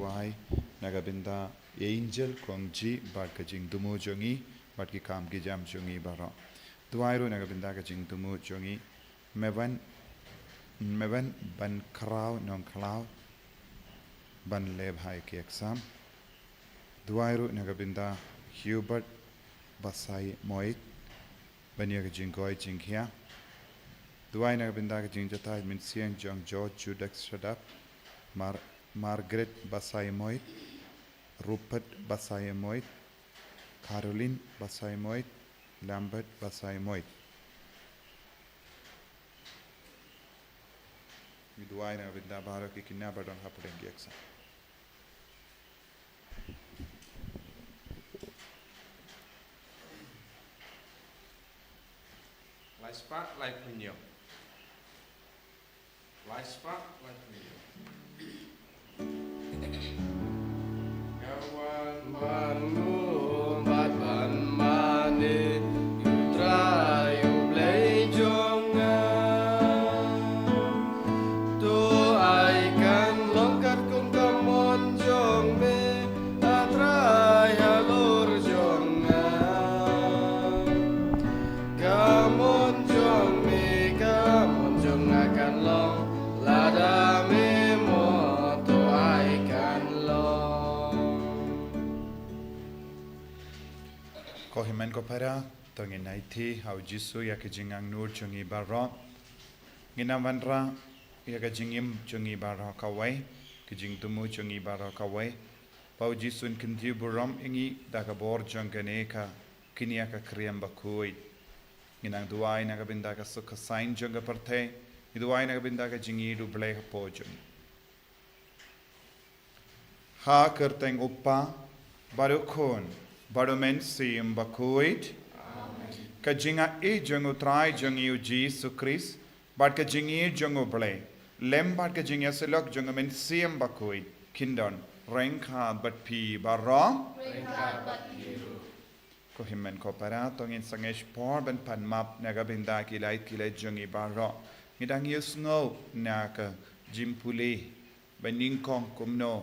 duai nagabinda angel kongji bat kajing dumu jongi bat ki kam ki jam jongi baro duai ro nagabinda kajing dumu jongi mevan ban krau nong klau ban leb hai ki exam duai ro nagabinda Hubert basai moit bania kajing koi jingkhia duai nagabinda kajing jatai min siang jong George Judak Shadap Margaret basai moit Rupert basai moit Caroline basai moit Lambert basai moit duai nagabinda baro ki kinna badon hapudengi exam Laispa lai punyo. Laispa lai punyo. Kawan manmu bat ban mane yutra yu blei jonga. Tu ai kan lokat kum kamon jong me atrai halur jonga. Kamon akan long lada memo to ai kan long ko himan ko para tongin naiti hau jisu ya kejingang nur chungi baro nginamanra ya kejingim chungi baro kawai kejing tumu chungi baro kawai pau jisun kinti buram ingi dakabor jongane ka kinia ka kriam bakui nginang duai nagabinda ka sukha sain jonga parthe duai nagabinda ka jingi du blek pojun ha kerteng uppa barukhon barumen sim bakuit ka jinga e jongu trai jongi u Jesus Christ bat ka jingi jongu ble lem bat ka jinga selok jongu men sim bakuit kindon rengkha bat pi barong ko himmen ko para tongin sangesh por ban pan map nagabinda kilai jongi baro ngidang yus ngo naka jimpuli baning kong kumno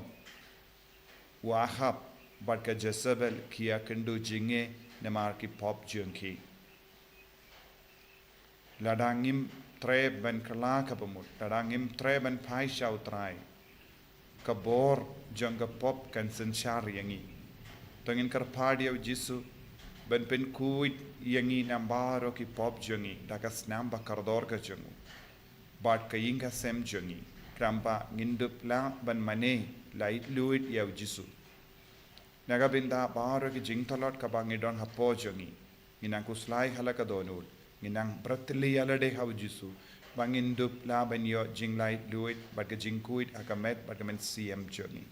wahab bat ka Jezebel kia kendu jinge namar ki pop jungki ladangim tre ban kala ka pamut ladangim tre ban pai shau trai kabor jonga pop kan senchar yangi tongin karpadi au jisu ban pen kuit yangi nambaro ki pop jongi dakas namba kardor ka jongu bat ka yinga sem jongi kramba ngindup la ban mane lait luit yau jisu nagabinda baro ki jingtolot ka bangidon hapo jongi nginang kuslai halaka donul nginang bratli alade hau jisu bangindup la ban yo jinglai luit bat ka jingkuit akamet bat ka men cm jongi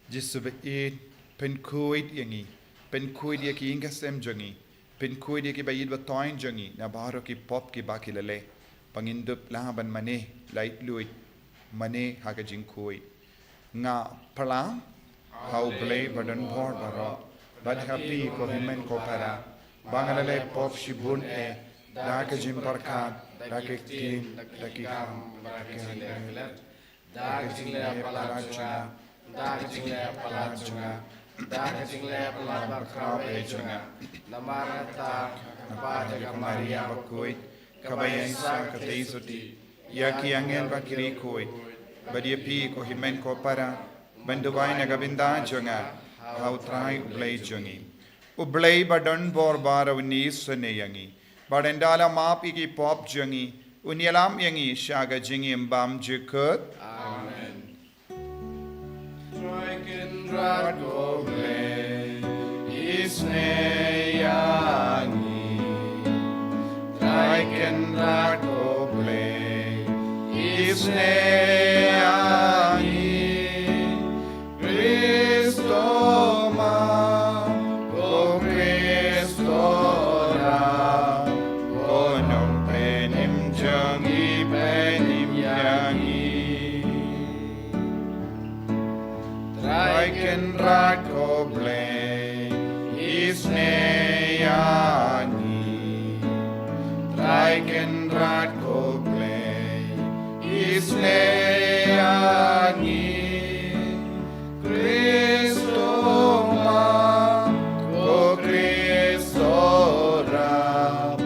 Jisu be pen kuit yangi pen kuit ye ki inga sem jongi pen kuit ye ki bayid ba toin jongi na baro ki pop ki baki lele pangindup la ban mane lait luit mane haga jing kuit nga pala how blay badan bor baro bad happy ko himen ko para bangalale pop shibun da ka jim parkat da ke tin da ki kam da ke le pala da jingle palajunga da jingle palabakra ejunga namarata napaja Maria bakoi kabayensa kateisuti yaki angel bakiri koi badia pi ko himen ko para banduwai nagabinda junga hau trai ublei jungi ublei badon bor bar uni sune yangi badendala mapi ki pop jungi unyalam yangi shaga jingi mbam jukut Ragoble isne yangi Traiken ragoble isne yangi Cristo ma ko Cristo ra ko nong penim jangi penim yangi Trai Rijkenraad koblei is neani. Rijkenraad koblei is neani. Cristo ma ko Cristo rap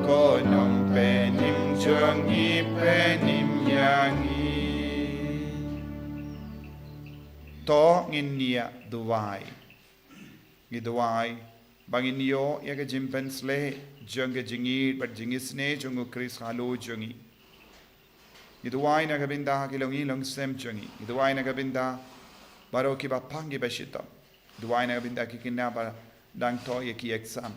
ko nong penim jeng i penim yangi. To ngin nia duwai ngi duwai bangin yo ya ga jimpens le jeng ga jingi bat jingis ne jungu Chris halo jungi ngi duwai na ga binda ha kilongi long sem jungi ngi duwai na ga binda baro ki ba pangi ba shita duwai na ga binda ki kinna ba dang to ye ki exam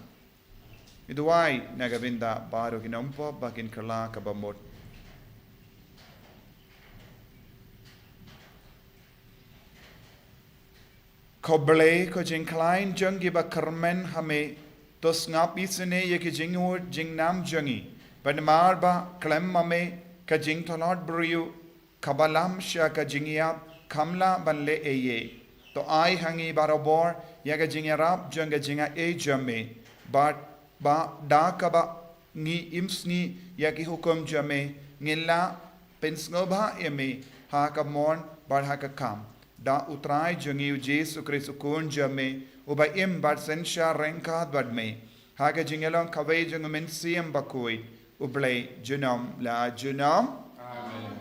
ngi duwai na ga binda baro ki nompo bakin kala ka ba mot Koble ko jing klein jung giba kermen hame tos ngap isene ye ki jingur jing nam jungi ban marba klem mame ka jing tonot briu kabalam sha ka jingia kamla ban le eye to ai hangi barobor ya ka jingarap junga jinga e jame but ba da ka ba ngi imsni ya ki hukum jame ngilla pensnobha eme ha ka mon bar ha ka kam da utrai jungi Jesu Kristu kun jame uba im bar sensha renka badme haga jingelon kawai jungu min siem bakui ublay junam la junam amen.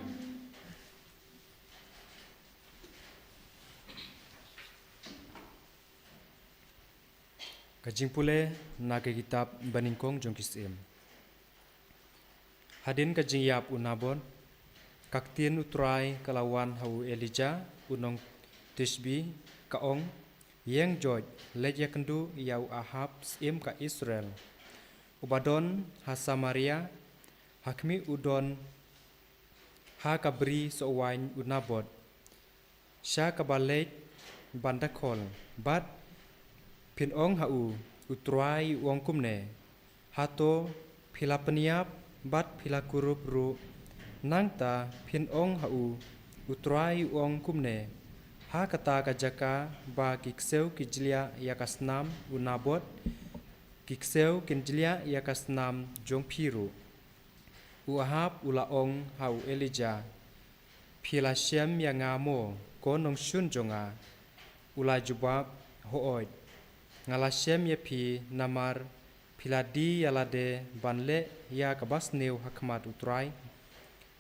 Kajing pule naga kitab baningkong jong kisim hadin kajing yap unabon kaktien utrai kalawan hau Elijah unong Tishbi kaong yang George leja kendu yau Ahab sim ka Israel ubadon ha Samaria hakmi udon ha kabri sowain unabot sha kabalek bandakol bat pin ong hau utrai wong kumne hato philapniap bat philakurup ru nangta pin ong hau utrai wong kumne ha kata kajaka ba kikseu kijlia yakasnam unabot kikseu kinjlia yakasnam jongpiru uahab ulaong hau Elijah phila shem yangamo konong shun jonga ula jubab hood ngala shem yapi namar philadi yalade banle ya kabasneu hakmat utrai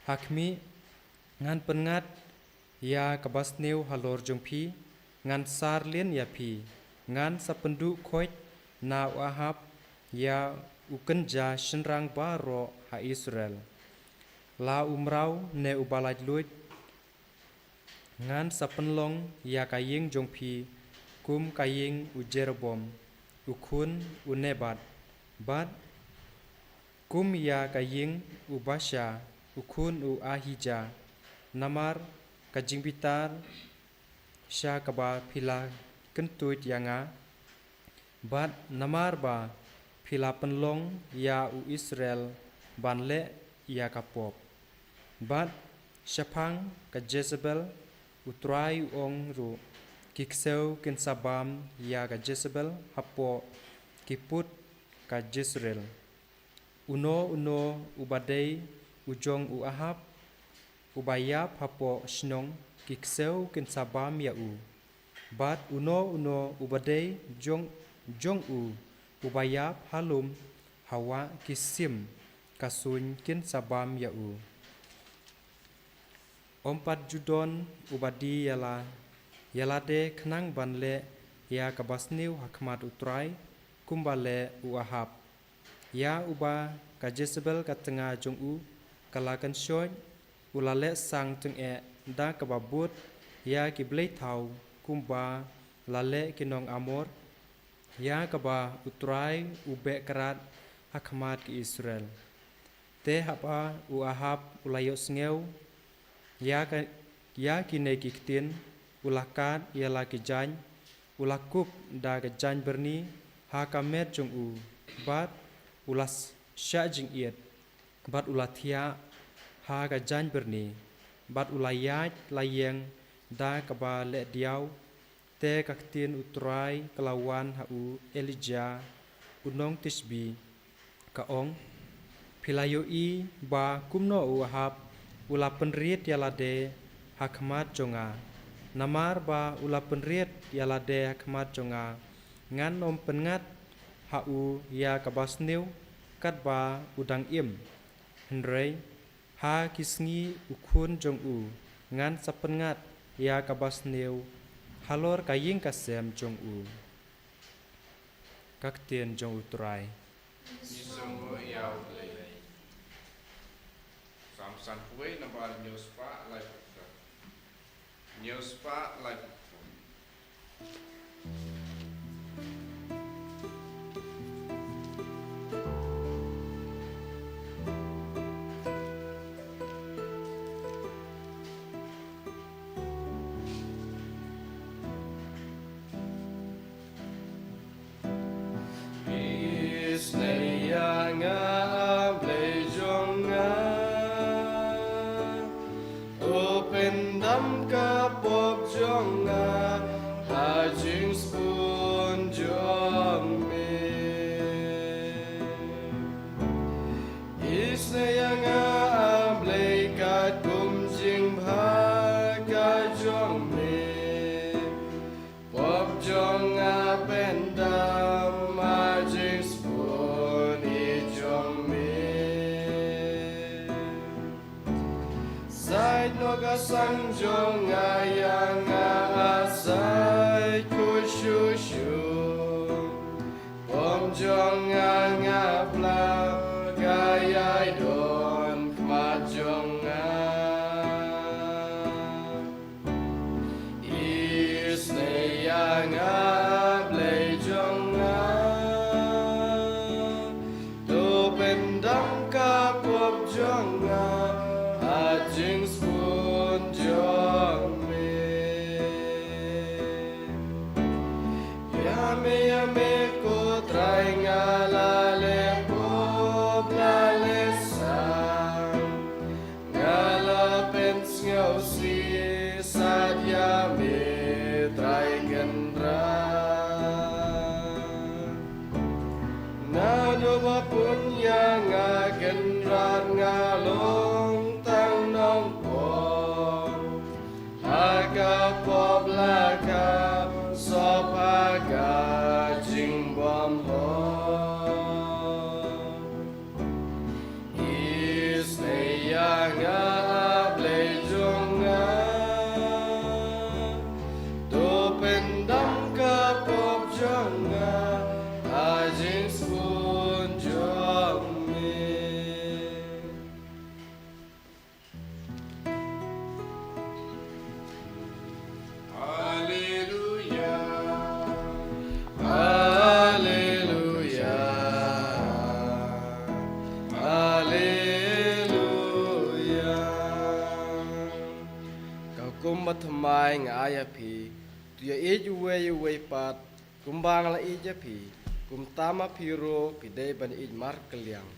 hakmi ngan pengat ya kabasneu halor jongpi ngan sarlien yapi ngan sapendu khoit na Ahab ya ukenja shenrang baro ha Israel la umrau ne ubalaj luit ngan sapenlong ya kaying jongpi kum kaying ujerbom ukun unebat bat kum ya kaying ubasha ukun u ahija namar kajing bitar sha kaba phila kentuit yanga bat namar ba phila penlong ya u Israel banle ya kapop bat shapang ka Jezebel utrai ong ru kikseu kin sabam ya ka Jezebel hapo kiput ka Jezreel uno ubadei ujong u Ahab ubayap hapo shnong kikseu kin sabam ya u bat uno ubadei jong u ubayap halum hawa kisim kasun kin sabam ya u ompat judon ubadi yalade khnang banle ya kabasniu hakmat utrai kumbale u Ahab ya uba ka Jezebel ka tengah jong u kalakan shoy ulale sang tung e da kababut ya kiblei thau kumba lale kinong amor ya kaba utrai ube karat hakmat ki Israel te hapa u Ahab ulayo sngew ya kine kiktin ulakat yala kijan ulakup da kijan berni hakamet jong u bat ulas syajing iet bat ulathia ha kijan berni bat ulayat layeng da kaba le diau te kaktien utrai kelawan hau Elijah unong tisbi kaong pilayoi ba kumno Ahab ula penriet yalade hakmat jonga namar ba ula penriet yalade hakmat jonga ngan om pengat hau ya kabasniu kat ba udang im henrei ha kisngi ukun jong u ngan sapengat ya kabasniu halor kaying kasem jong u kaktien jong utrai Nisongo yau lei. Samsan kue nambah nyuspa lai putra. Nyuspa lai putra. Sanjong ayang asai kushushu Pom jong ngapla gayai don kmajong Isne yang ablay jong Do pendam kapop jong Ajing Yame ko try ngalale pop lalesan Ngalapens ngaw si sad yame try gendra Nado ba punya nga gendrar ngalong tang nong po Haga pop laka Sopaga jingbom ho Isne yang ablay jonga Do pendam kapop jonga Ajing spoon jomi Thmai ngaya phi tuya ej pat kumbang la eja phi kum tama phiro pidai ban ej mar kelyang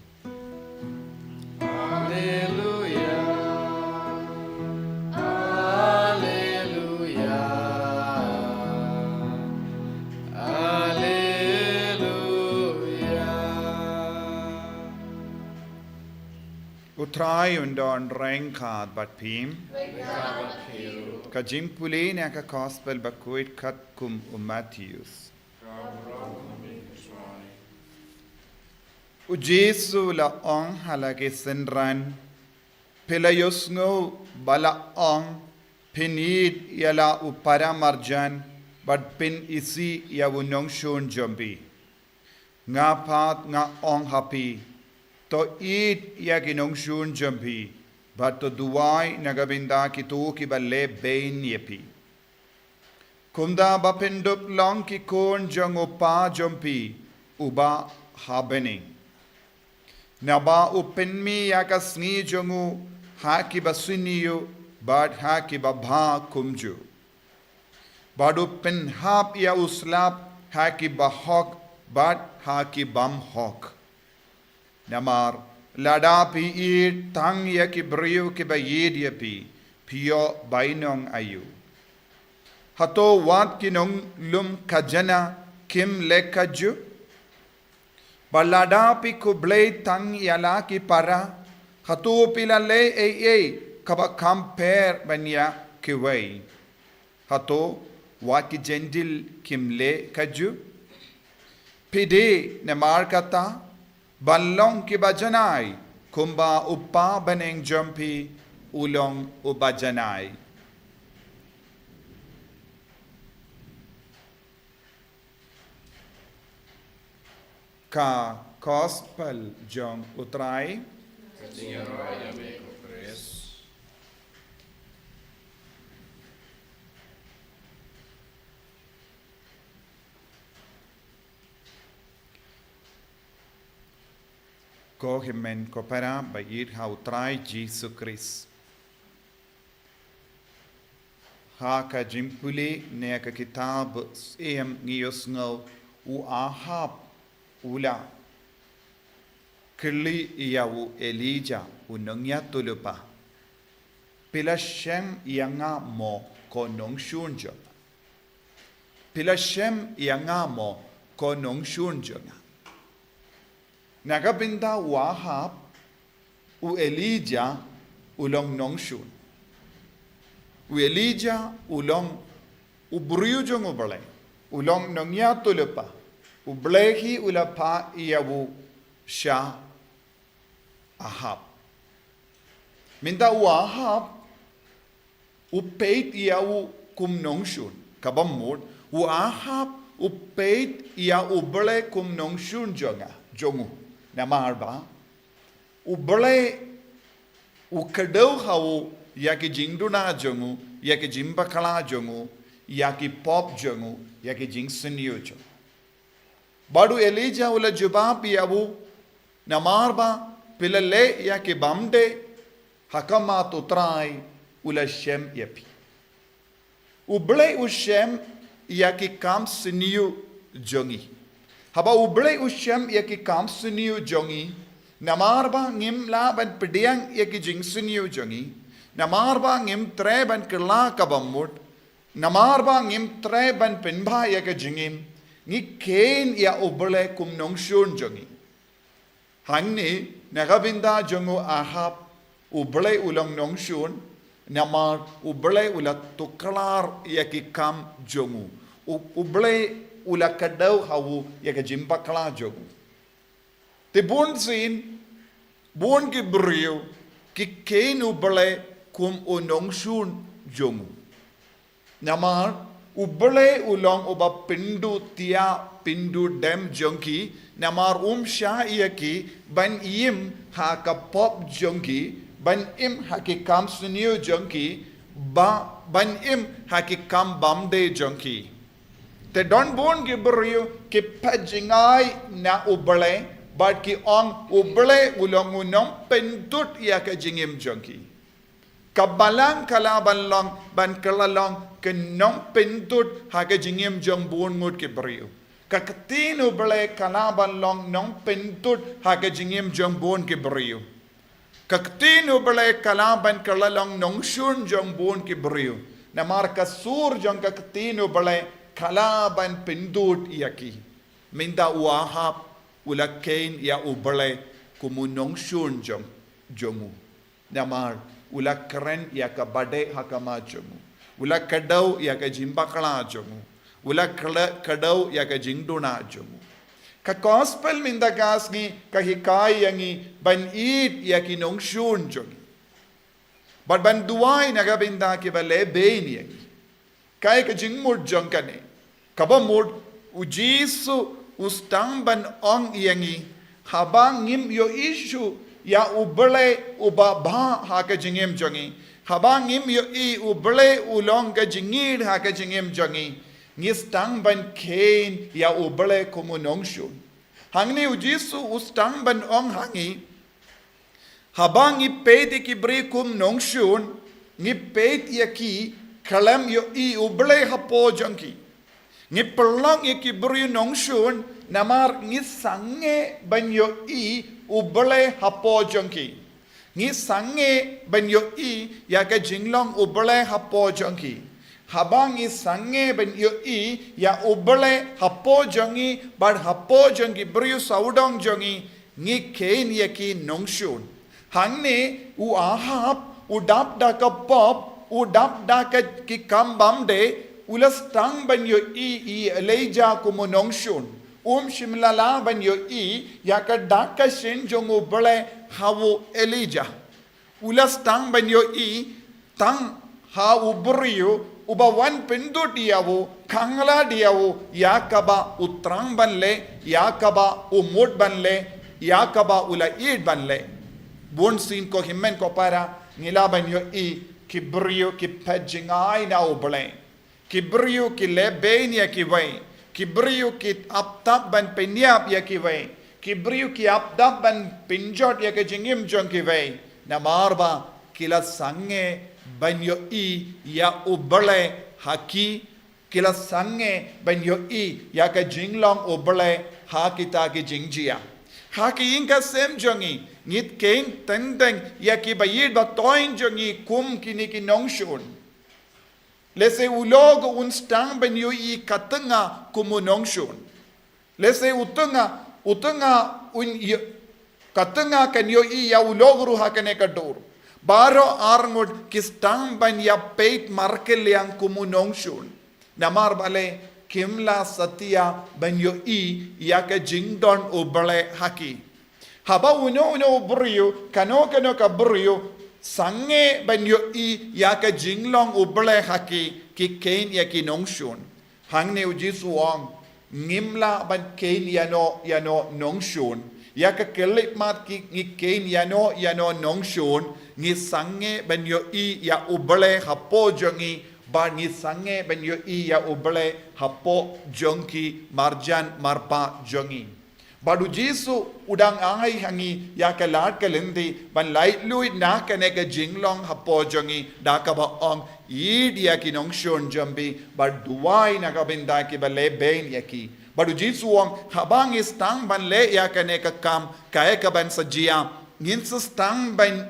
Haleluya Haleluya Haleluya Utrai undon rengkad bat pim Kajim pulin aka gospel bakuit kat kum Matthews U Jesu la ong halage senran Pelayos ngo bala ong Pinid yala u paramarjan But pin isi ya unong shun jombi Nga pat nga ong happy To eat ya ginong shun jombi But to duwai nagabinda ki tu ki balle bain yepi Kumda bapindup long ki kon jong upa jompi Uba habeni Naba upinmi yakasni jongu haki basiniyo But haki babha kumju But upin hap ya uslap haki bahok But haki bam hok Namar Lada pi eat tang ya ki brio ki ba yed ya pi Pio bainong ayu hato wat kinong lum kajana kim le kaju balada pi kublay tang yala ki para hato pilale kaba kamper banya kiway hato wat ki jendil kim le kaju pide namar kata balong ki bajanay kumba upa baneng jumpi ulong ubajanay. Ka gospel jong utray ko himen ko para bayit ha utray Jesus Christ ha ka jimpuli ne ka kitab em ngiyos ngaw u ahab ula kili iyawu Elijah unangya tulupa pila shem yanga mo ko nong shunjo pila shem yanga mo ko nong shunjo nagabinda wahab u Elijah ulong nong shun u Elijah ulong ubriyujong ubale ulong nongya tulupa ublehi ulapa iyawu sha ahab minda u ahab upeit iyawu kum nongshun kabamud u ahab upeit iya uble kum nongshun jongu namarba uble ukadau hawu yaki jingduna jongu yaki jimbakala jongu yaki pop jongu yaki jingsenyo jongu Badu Elijah ula jubab yawu namarba pilale ya ki bamde hakamat utray ula shem yapi. Uble ushem ya ki kam siniu jongi. Haba uble ushem ya ki kam siniu jongi namarba ngim la ban pediang ya ki jing siniu jongi namarba ngim tre ban kala kabamut namarba ngim tre ban penba ya ki jingim Ni kain ya ubale kum nongshun jongi. Hangni nagabinda jongu ahab ubale ulang nongshun namar ubale ula tukalar ya ki kam jongu. Ubale ula kadau hawu ya ki jimpakala jongu. Te bon sin bon ki brio ki kain ubale kum nongshun jongu. Namar ubale ulong uba pindu tia pindu dem jonki namar sha yaki ban im ha ka pop jonki ban im ha ki kam sunio jonki ban im ha ki kam bamde jonki te don bon gibrio ki pajingai na ubale but ki on ubale ulong unong pendut ya ka jingim jonki kabalang kalaban long ban kalalong kenong pentut haga jingim jong buon ngut ke brio kakatino bale kalaban long nong pentut haga jingim jong buon ke brio kakatino bale kalaban kalalong nong shun jong buon ke brio namar kasur jong kakatino bale kalaban pentut yaki minda wahab ulakain ya ubale kumunong shun jong jongu namar ula keren ya ka bade hakama jongu ula kadau ya ka jimbakala jongu ula kadau ya ka jingduna jongu ka gospel minda gasni ka hikai yangi ban eat ya ki nong shun jongi but ban duai naga binda ki bale bein yangi kai ka jingmud jongkane kabamud ujisu ustang ban ong yangi habang ngim yo issue ya ubale ubaba haka jingim jongi habang im yo I ubale ulong ka jingir haka jingim jongi ngistang ban kain ya ubale kumunong shun hangni ujisu ustang ban ong hangi habang ipeti ki bre kum nong shun ngipet yaki kalam yo I ubale hapo jongi ngipelong yaki bre nong shun namar ngisange ban yo I ubale hapo jonki ngi sange ban yo I ya ka jinglong ubale hapo jonki habang i sange ben yo i ya ubele hapo jongi bad hapo jongi brio saudong jongi ngi kein yaki nongshun hangne u ahap u dap da ka pop u dap da ka ki kambam de ulas tang ben yo i Elijah kumo nongshun shimlala ben yo i ya ka da ka shin jong ubele hawo Elijah ulas tang ben yo i tang ha ubrio ubawan pendut diawo kangla diawo yakaba utrang banle yakaba umut banle yakaba ula id banle bon sin ko himmen ko para ngila ban yo i kibrio ki pejingai na uble kibrio ki leben ya ki vai kibrio ki aptap ban penyap ya ki vai kibrio ki aptap ban pinjot ya ke jingim jong ki vai na marba kila sange banyo i ya ubele haki kila sange banyo i ya ka jinglong ubele hakita ki jingjia haki inka sem jongi ngit kein tendeng ya ki bayid ba toin jongi kum kini ki nongshun lese ulog un stang banyo i katanga kumu nongshun lese utunga un katanga kanyo i ya ulog ru hakane kadur Baro arngod kistang ban ya peit markel yang kumunongshun. Namar bale kimla satya ban yo i ya ka jingdon ubale haki. Haba uno brio kano ka brio sange ban yo i ya ka jinglong ubale haki ki kein ya ki nongshun. Hangne ujisu wang ngimla ban kein yano nongshun. Ya ka kelit mat ki ngi kein yano nongshun. Ngi sange ben yo i ya ubele hapo jongi ba ngi sange ben yo i ya ubele hapo jongi marjan marpa jongi badu jisu udang angai hangi ya ka lat ka lendi ban light lui na ka ne ka jinglong hapo jongi da ka ba ong id ya ki nongshon jambi ba duai na ka benda ki ba le ben ya ki badu jisu ong habang istang ban le ya ka ne ka kam ka e ka ban sajia ngin stang ban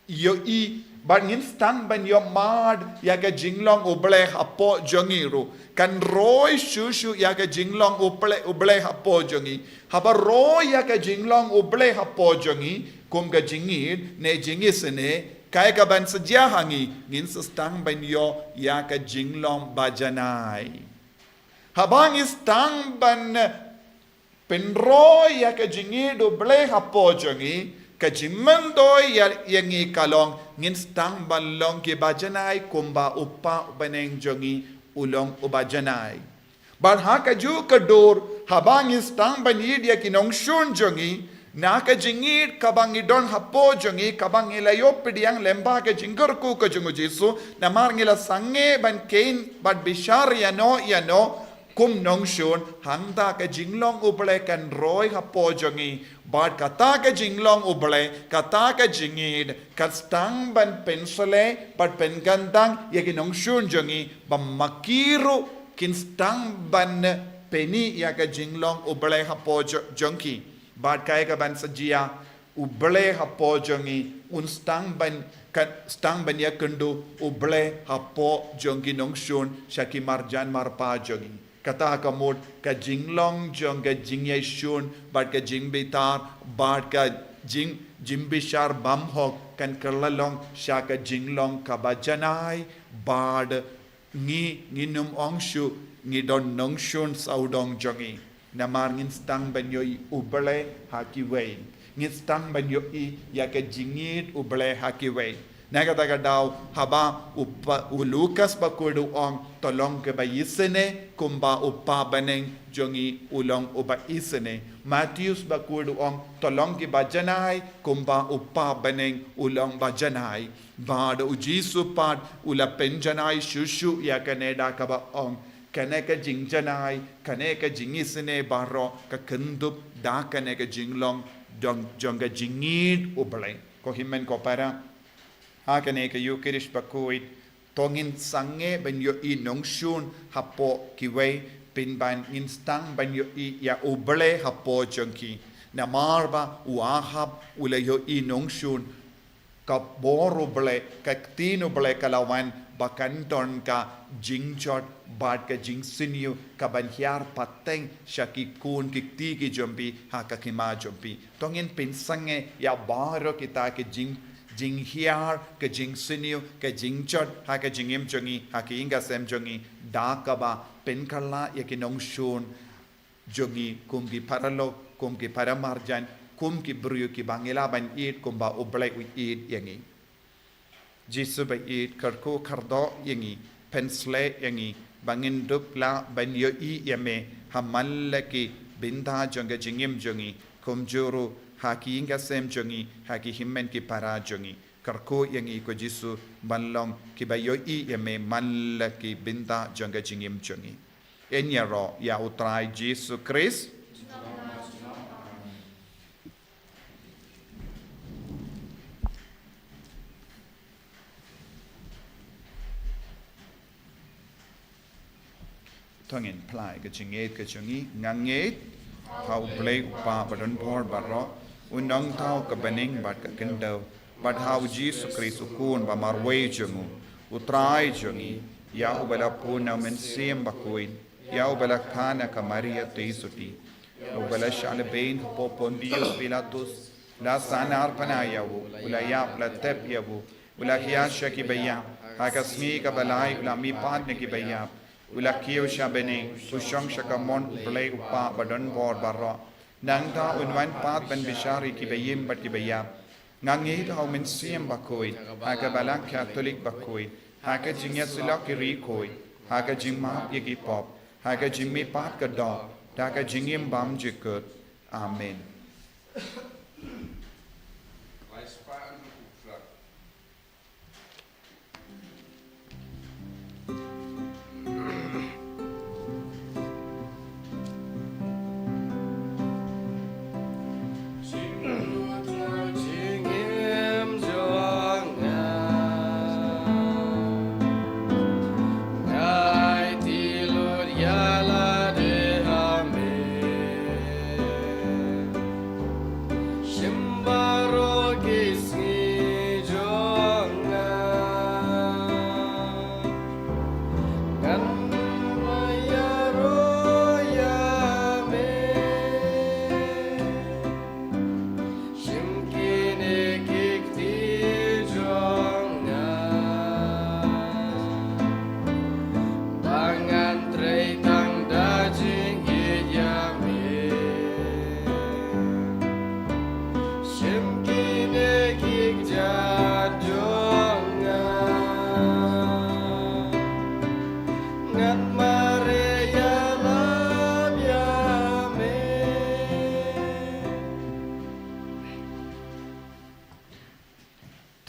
yo i bar ngin stang ban yo mad ya ka jinglong uble hapo jongi ru kan roy shushu ya ka jinglong uble hapo jongi haba roy ya ka jinglong uble hapo jongi kum ka jingid ne jingisene kai ka ban sajia hangi ngin stang ban yo ya ka jinglong bajanai habang stang ban penroy ya ka jingid uble hapo jongi Kajimandoi yangi kalong ngin stang balong ki bajanai kumba upa baneng jongi ulong ubajanai. Barha kaju kadur habang stang banid ya kinong shun jongi na kajingid kabang idon hapo jongi kabang ilayo pidiang lemba ka jingur ku kajungu jisu na mar ngila sange ban kain bad bishar yano kum nong shun hangda ka jinglong ubale kan roy hapo jongi Bad kata ka jinglong ubale, kata ka jingid, kastang ban pensole, bad pengandang, yaki nong shun jongi, bamakiru kinstang ban peni yaka jinglong ubale hapo jongi. Bad kaya ka ban sajia, ubale hapo jongi, stang ban yakundu, ubale hapo jongi nong shun, shaki marjan marpa jongi. Kata kamud ka jinglong jong ka jingye shun bad ka jingbitar bad ka jimbishar bamhok kan kerlalong sha ka jinglong ka bajanai bad nginum ongshu ngidon nongshun saudong jongi namar ngin stang banyoy ubale hakiway ngin stang banyoy ya ka jingit ubale hakiway Nagataga daw haba ulukas bakudu ong tolong ke bayisene kumba upa baneng jongi ulong uba isene Matthews bakudu ong tolong ke bajanai kumba upa baneng ulong bajanai bad ujisu pad ula penjanai shushu ya kaneda kaba ong kaneka jingjanai kaneka jingisene baro ka kendup da kaneka jinglong jonga jingid ubale ko himen ko para Hakane ka Eucharist bakuit tongin sange ban yo i nongshun hapo kiway pinban instang ban yo i ya ubale hapo chonki na marba uahab ule yo i nongshun ka boru bale ka tinu bale kalawan bakan ton ka jing chot bat ka jing sinyu ka ban hiar pateng shaki kun ki ti ki jompi ha ka kima jompi tongin pin sange ya baro kita ke jing hiar ka jing sinyu ka jing chot ha ka jingim jongi ha ki inga sem jongi da ka ba pen kala ya ki nong shun jongi kum ki paralo kum ki paramarjan kum ki bru ki bangela ban it kum ba oblek wi it yangi Jisu ba it karko kardo yangi pensle yangi bangin dupla ban yo I yame hamallaki binda jonga jingim jongi kumjuru haki inga sem jongi haki himmen ki para jongi karko yangi ko Jisu banlong ki ba yo I yame mallaki binda jonga jingim jongi enyaro ya utrai Jisu Christ Tongin plai ke chinget ke chungi nganget hau play pa badon por barro unong tau ke bening bat ke kendo bat hau Jisu Kristus kun ba marway chungu utrai chungi ya ubala puna men sim bakuin ya ubala kana ka Maria teisuti ubala shale bain popon Dios Pilatus la sanar panayawu ula ya pla tep yawu ula hiasha ki bayam hakasmi ka balai ula mi padne ki bayam Ula kiyo siya bening, usyong siya kamon play upa badon bor barro. Nang ta unwan pat ben bishari ki bayim bat ki bayam. Ngangit hau min siyam bakoy, haka balang Katolik bakoy, haka jingya sila kiri koy, haka jingma yagi pop, haka jingmi pat ka dog, haka jingyam bam jikut. Amen.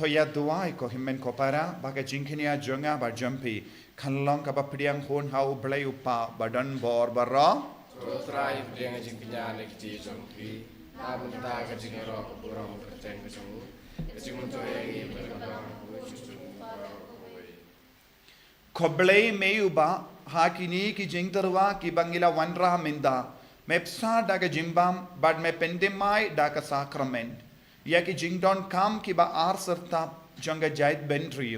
Toya duai ko himmen ko para baga jingkinia jonga bar jumpi kanlong ka bapriang hon hau blay upa badan bor barra Try bring a jingkinya nek ji jongpi amun ta ka jingero burong percen ke sungu kejimun joye berkabang ko blay meuba hakini ki jingterwa ki bangila wanra minda mepsa daga jimbam bad me pendemai daga sacrament या कि जिंगडॉन काम की बा आर सरता जंग जायत बन रही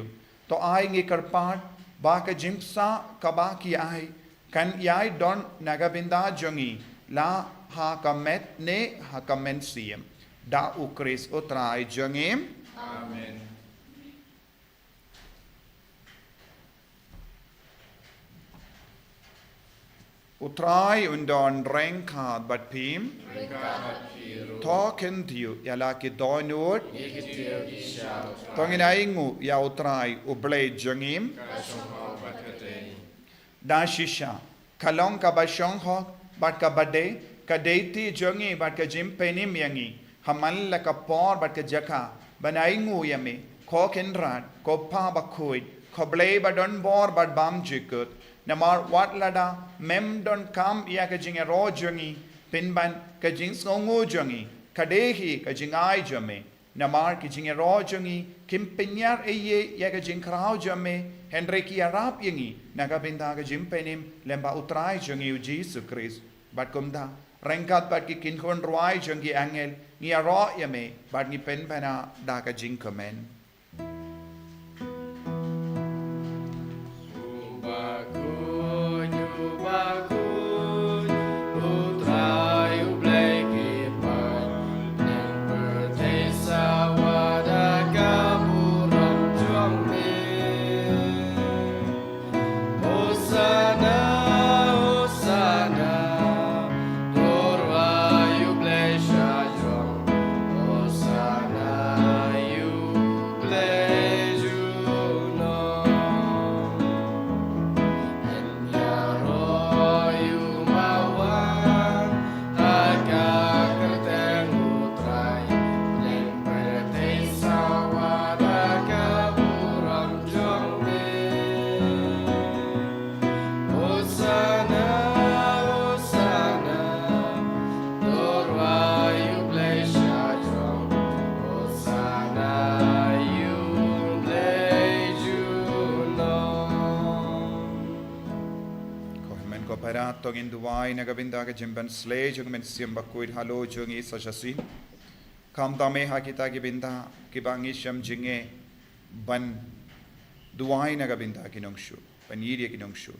तो आएंगे करपाट बा का जिम्सा कबा की आए कन याई डॉन नगबिंदा जंगी ला हा कमेट ने हा कमेंट सीएम डा उक्रिस उतराय जंगेम Amen. utrai undon renkad bat pim token tiu yala ki donut tongin aingu ya utrai ublay jangim da shisha kalong ka bashong ho bat ka bade ka deiti jangi bat ka jim penim yangi hamal la ka por bat ka jaka banaingu yame ko kenrat ko pa bakuid ko blay badon bor bat bam jikut Namar wat lada mem don kam ya ka jinga ro jongi pinban ka jing songu jongi kadehi ka jingai jame namar ki jinga ro jongi kim pinyar eye ya ka jing krau jame henry ki arab yangi naga binda ka jim penim lemba utrai jongi u Jesu Christ bat kumda rengkat bat ki kin kon roi jongi angel ni ro yame bat ni penbana da ka jing komen ko para tongin duwai na gabinda ka jimban slay jung men siam bakuid halo jung i sajasin kam tame ha kita gibinda kibangi syam jinge ban duwai na gabinda kinong shu ban yiri kinong shu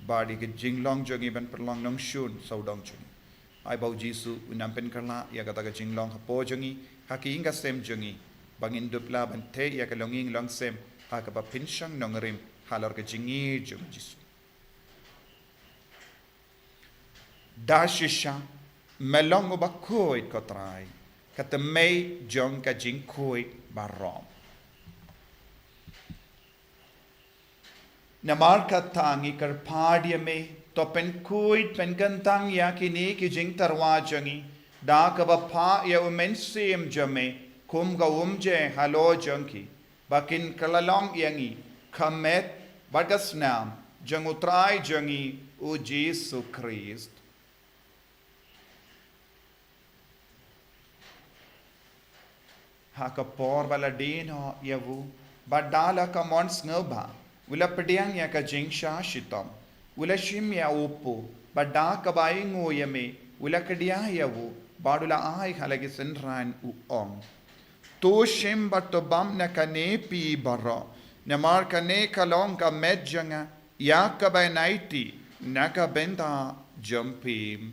badi ke jinglong jung i ban perlong nong shun saudong jung ai bau jisu unam pen karla ya kata ka jinglong hapo jung i haki inga sem jung i bangin dupla ban te ya ka longing long sem ha ka pa pinsyang nong rim halor ka jingi jung jisu dashisha melong ba koi kotrai kata mei jong ka jing koi barom namar katangi kar padia me to pen koi pen gantang ya kini ki jing tarwa jangi da ka ba pa ya umen sim jame kum ga umje halo jangki bakin kalalong yangi kamet bagasnam jangutrai jangi o Jesus Christ haka por bala dino yavu badala ka mons ngoba ula pediang ya ka jingsha shitam ula shim ya upu badda ka bai ngoyame ula kedia yavu badula ai halagi senran u ong to shim batto bam na kane pi barra namar kane kalong ka medjanga ya ka bai naiti naka benda jumpim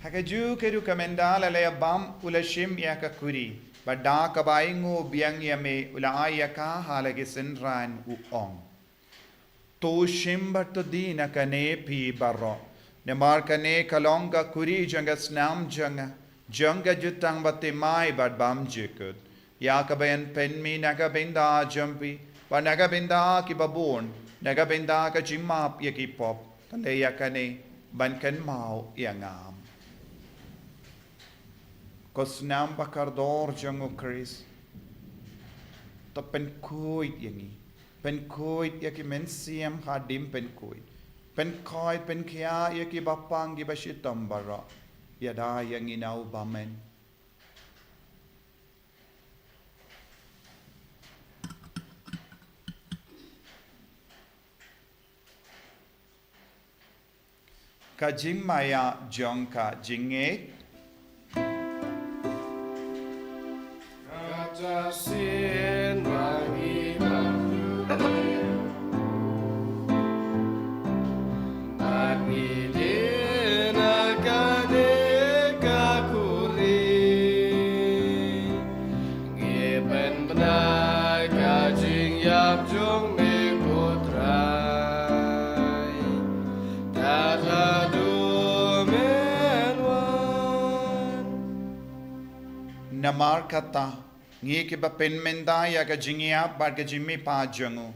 Hakaju keru kamendala le bam ula shim ya ka kuri badda ka baingo biang ya me ula aya ka halage senran u ong to shim bat dina kane pi barro ne mar kane kalonga kuri janga snam janga jutang batte mai bad bam jikut ya ka bayan pen mi naga benda jampi ba naga benda ki babon naga benda ka jimap ya ki pop tale ya kane ban kan mau ya ngam Kosnam bakardor jango Chris. To pen kuit yangi. Pen kuit yaki mensiam hadim pen kuit. Pen koi pen kia yaki bapang gibashitam bara. Yada yangi nau bamen. Kajim maya jongka jinge. Sin bagi bagi dina kane kakuri ngipen benai kajing yap jong me putrai tata du menwan Namar kata ngi ke ba pen menda ya ga jingia ba ga jimmi pa jangu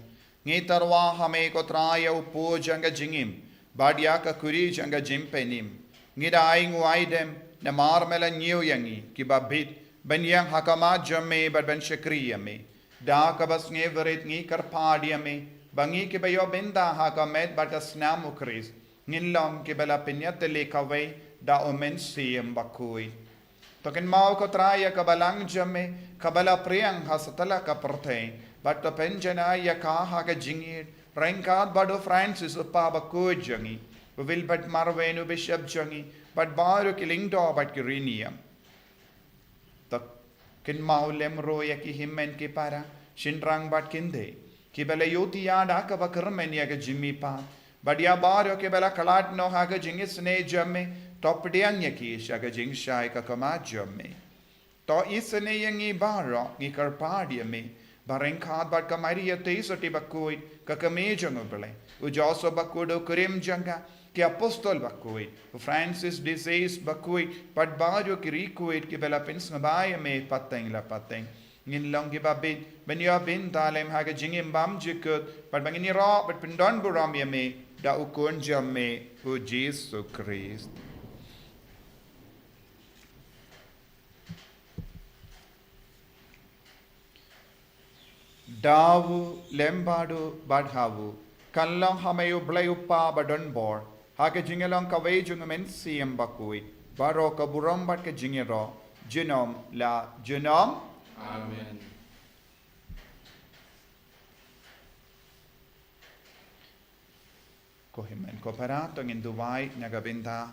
ngi tarwa hame ko traya upo janga jingim badia ka kuri janga jim penim ngi dai nguaidem na mar mela nyu yangi ki ba bit ben yang hakama jamme ba ben shakriya me da ka bas ngi verit ngi kar padia me bangi ke ba yo benda hakamet ba ta snam ukris ngin long ke bela penyat le kawai da omen siem bakui Token mau ko traya kabalang jamme kabala priang hasatala ka pertei but to penjana ya ka ha ka jingir rankad bado Francis upa ba ko jangi will but marvenu bishop jangi but baru kiling do but kirinium to kin mau lemro ya ki himmen ki para shinrang bat kinde ki bela yoti ya da ka ba kermen ya ka jimmi pa but ya baru ke bela kalat no ha ka jingis ne jamme Top diang yaki shaga jing shai ka kama jamme. To isane yangi baro ngi karpadia me. Bareng khad bat kamari ya teisoti bakui ka kame jangobele. Ujoso bakudo kurim janga ki apostol bakui. Francis disease bakui pat bajo kirikuit ki bela pins ngabaya me pateng la pateng. Ngin long ki babit ben ya bin talem haga jingim bam jikut pat bangini ra pat pindon buram ya me da ukun jamme u Jesus Christ. Dawu lembadu badhawu. Kanlang hamayu blayupa badonbor. Hake jingelong kaway jungamen siyam bakui. Baro kaburam bat ke jingero. Jinom la jinom. Amen. Kohimen koperato ngin duwai nagabinda.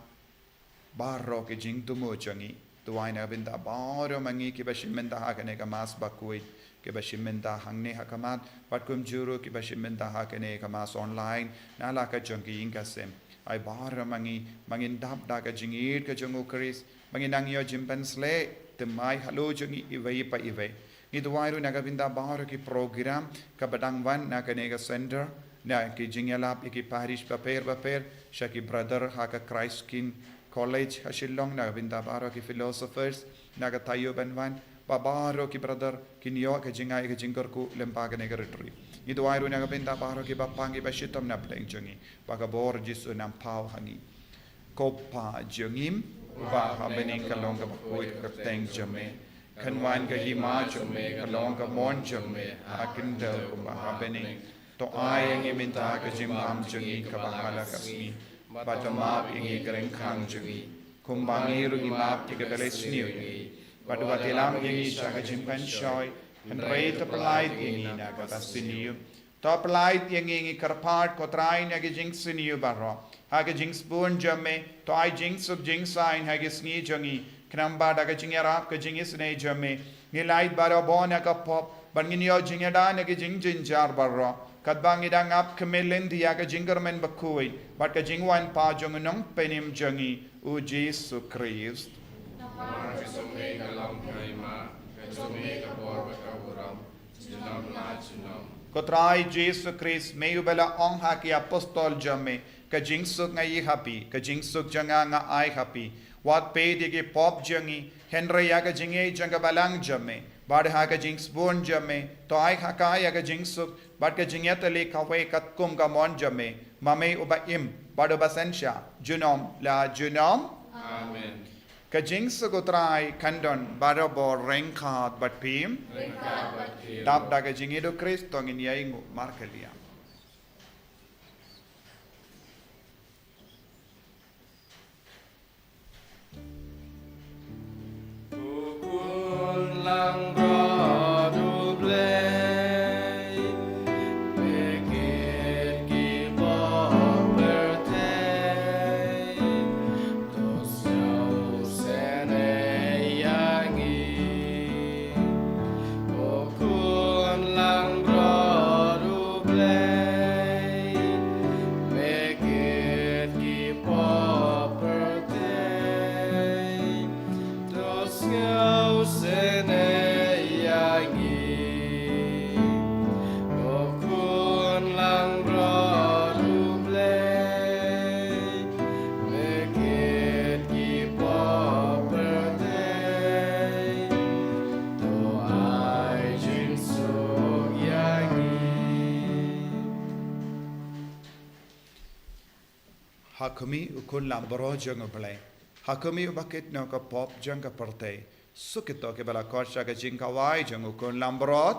Baro ke jing tumu changi. Duwai nagabinda baro mangi kibashimenda hakane kamas bakui. Kibashimenda hangne hakamat. Patkum juru kibashimenda hakane kamas online. Nala ka jangi ingasem. Ay baro mangi mangindap da ka jingir ka jangu karis. Manginangyo jimpensle. Temai halo jangi iway pa iway. Ngiduwai ru nagabinda baro ki program kabadangwan nakanega center. Na ki jingalap iki parish paper shaki brother haka Christ King College hashilong na binda baro ki philosophers naga tayo banwan babaro ki brother kinyo ka jingai ka jingkar ku lempaga ne retreat itu airu naga binda baro ki bapangi bashitam na pleng jungi baga bor jisu nam pau hangi kopa jungim ba habening kalong ka bakoi ka teng jame kanwan ka hima jame kalong ka mon jame akindel kumba habening to ayang iminta ka jimam jungi ka bahala kasmi batamap ingi kereng kang jungi kumbangiru imap tiga beles niu batu batilam ingi saka jimpan shoy henrei to pelait ingi naga basiniu to pelait ingi karpart kotrai naga jing siniu barro haga jing spoon jamme to ai jing sub jing sign haga sni jungi knamba daga jingarap ka jingis ne jamme ngilait baro bona ka pop banginyo jingada naga jing jinjar barro Kadbang idang ap kemelin dia ka jingermen bakui bat ka jingwan pa jongenong penim jangi u Jesu Christ. Nama kesome kalam kaima, kesome kabor bakaburam, jinam la jinam. Kotrai Jesu Christ meyu bela ong haki apostol jame ka jingsuk ngai happy ka jingsuk janga nga ai happy wat pe dige pop jangi Henry ya ka jinge janga balang jame bad ha ka jings born jame to ai haka ya ka jingsuk bad ka jingyatali kawe kat kum ka mon jame mame uba im bad uba sensha junom la junom Amen. ka jingsuk utrai kandon bado bo rengkat bat pim dap da ka jingido Kristo ngin yaingu markelia lang gradu blei pekit ki povertei dos jau sene yangi okun lang gradu blei pekit ki povertei dos jau sene Hakumi ukun lambro jang balai. Hakumi ubakit no ka pop jang ka parte. Sukito ke bala korsha ka jing kawai jang ukun lambrot.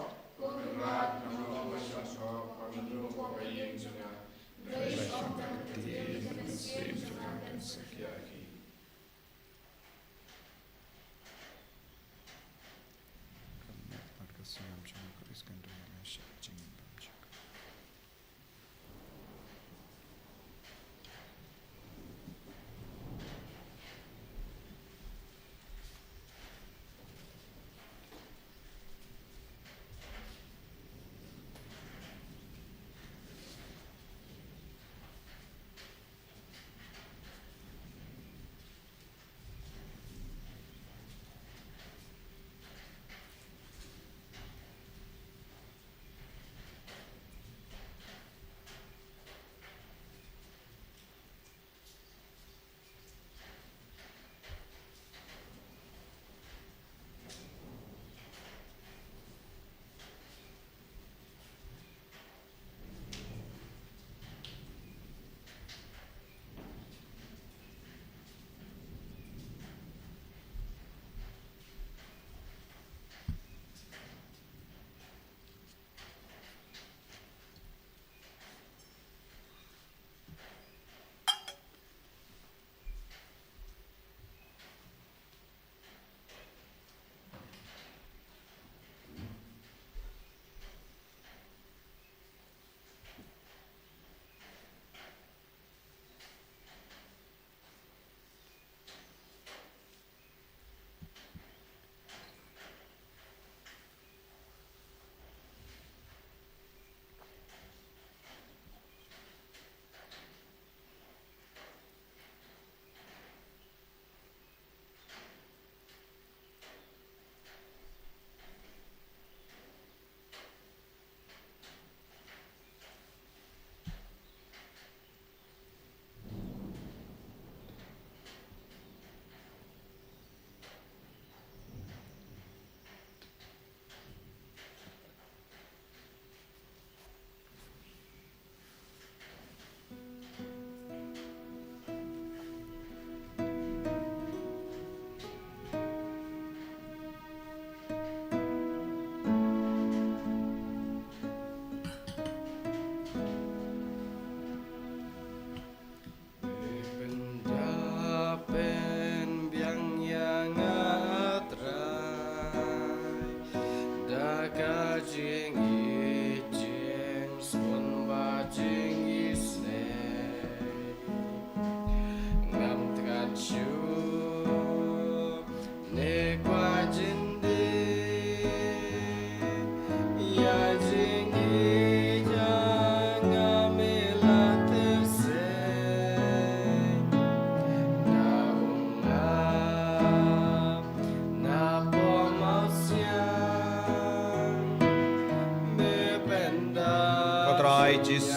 tuai Jisu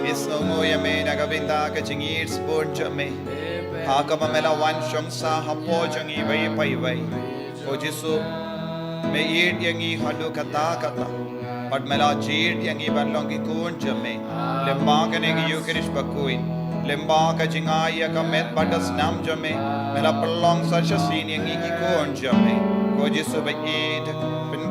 Isomo yame nagabinda ka jingir sport jame Haka mamela wan shong sa hapo jangi vai pai vai O Jisu me eat yangi hadu kata kata But mela cheat yangi balongi kun jame Lemba ka negi Eucharist bakuin Lemba ka jingaya ka met badas nam jame Mela pelong sa shasin yangi ki kun jame O Jisu ba eat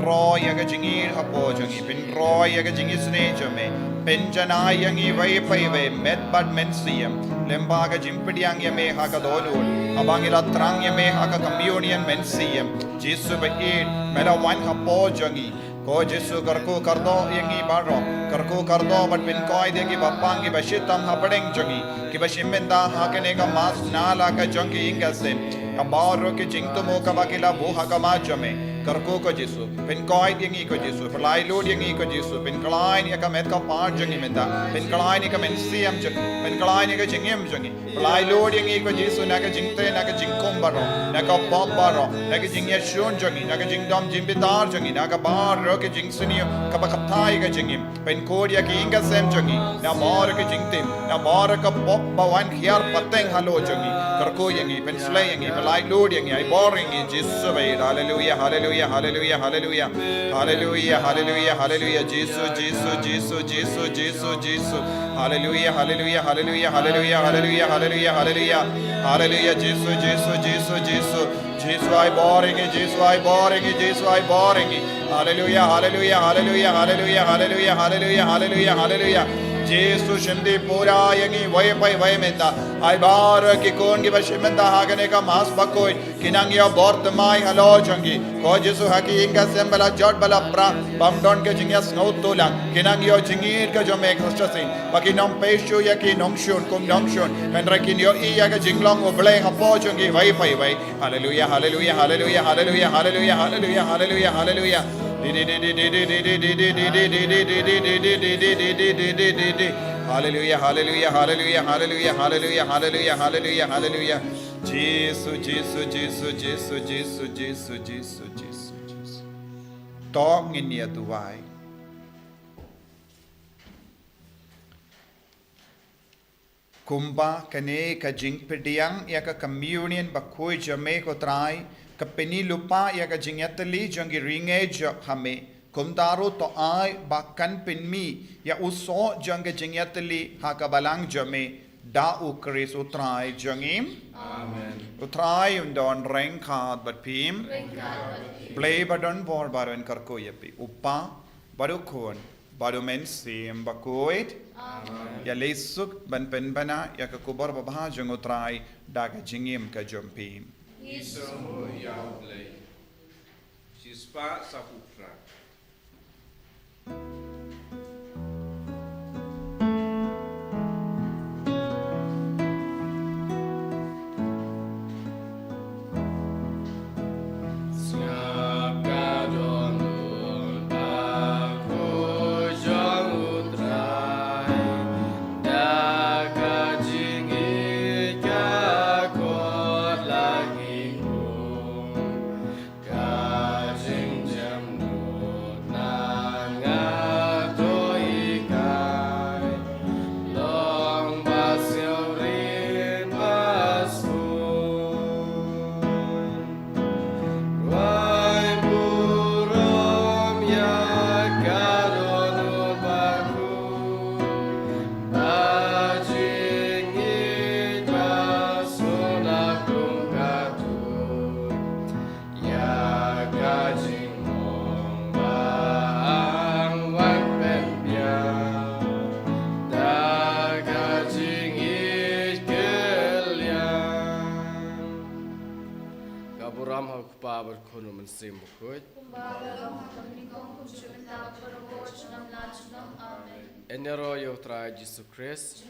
Roy aga jingir hapo jangi pin roy aga jingi sne jame pin janai yangi vai pai vai met bad men siam lemba aga jimpediang yame haka dolul abangila trang yame haka communion men siam Jisu ba eat mela wan hapo jangi ko Jisu karko kardo yangi baro karko kardo but pin koi de ki bapangi bashitam hapadeng jangi ki bashimenda hakane ka mas nala ka jangi ingasem kabaro ki jingtumo ka bakila buha ka majame Karko ko Jisu, pin koi yangi ko Jisu, pelai lord yangi ko Jisu, pin kalai ni ka met ka par jangi menda, pin kalai ni ka men siam jangi, pin kalai ni ka jingim jangi, pelai lord yangi ko Jisu na ka jingte na ka jingkom baro, na ka bob baro, na ka jingya shun jangi, na ka jingdom jimbitar jangi, na ka bar ro ka jingsuniyo ka bakaptai ka jingim, pin kod ya ki inga sem jangi, na mar ka jingtim, na mar ka bob bawan khiar pateng halo jangi, karko yangi, pin slay yangi, pelai lord yangi, ay boring yangi Jisu bay, hallelujah, hallelujah. Hallelujah, hallelujah, hallelujah, hallelujah, hallelujah, Jesus, Jesus, Jesus, Jesus, Jesus, Jesus, hallelujah, hallelujah, hallelujah, hallelujah, hallelujah, hallelujah, hallelujah, hallelujah, Jesus, Jesus, Jesus, Jesus, Jesus, I boring, Jesus, I boring, Jesus, I boring, hallelujah, hallelujah, hallelujah, hallelujah, hallelujah, hallelujah, hallelujah, hallelujah. Jesus shindi pura yangi vai pai vai menda ai bar ki kon ki bashimenda hagane ka mas bakoi kinang ya bort mai halo jangi ko Jesu haki inga sembala jot bala pra bam don ke jingya snow tola kinang yo jingir ka jo me khostasin baki nom peshu ya ki nom shun kum nom shun pendra kin yo I ya ka jinglong oble hapo jangi vai pai vai hallelujah hallelujah hallelujah hallelujah hallelujah hallelujah hallelujah hallelujah Hallelujah, hallelujah, hallelujah, hallelujah, hallelujah, hallelujah, hallelujah, hallelujah. Jesus, Jesus, Jesus, Jesus, Jesus, Jesus, Jesus, Jesus. Tong in ya tuwai. Kumba kane ka jingpediang ya ka communion bakoi jame ko trai kapeni lupa ya ka jingyatali jangi ringe hame kumdaro to ai bakan pinmi ya uso jang jingyatali hakabalang jame da ukris utrai jangim amen utrai undon reng khat bat phim play badon bor baron karko yapi upa barukhon barumen sim bakoit ya lesuk ban penbana ya ka kubar babha jang utrai da ka jingim ka jompim Isomo yaulei. Sispa sapupra. Enero yo try Jesus Christ.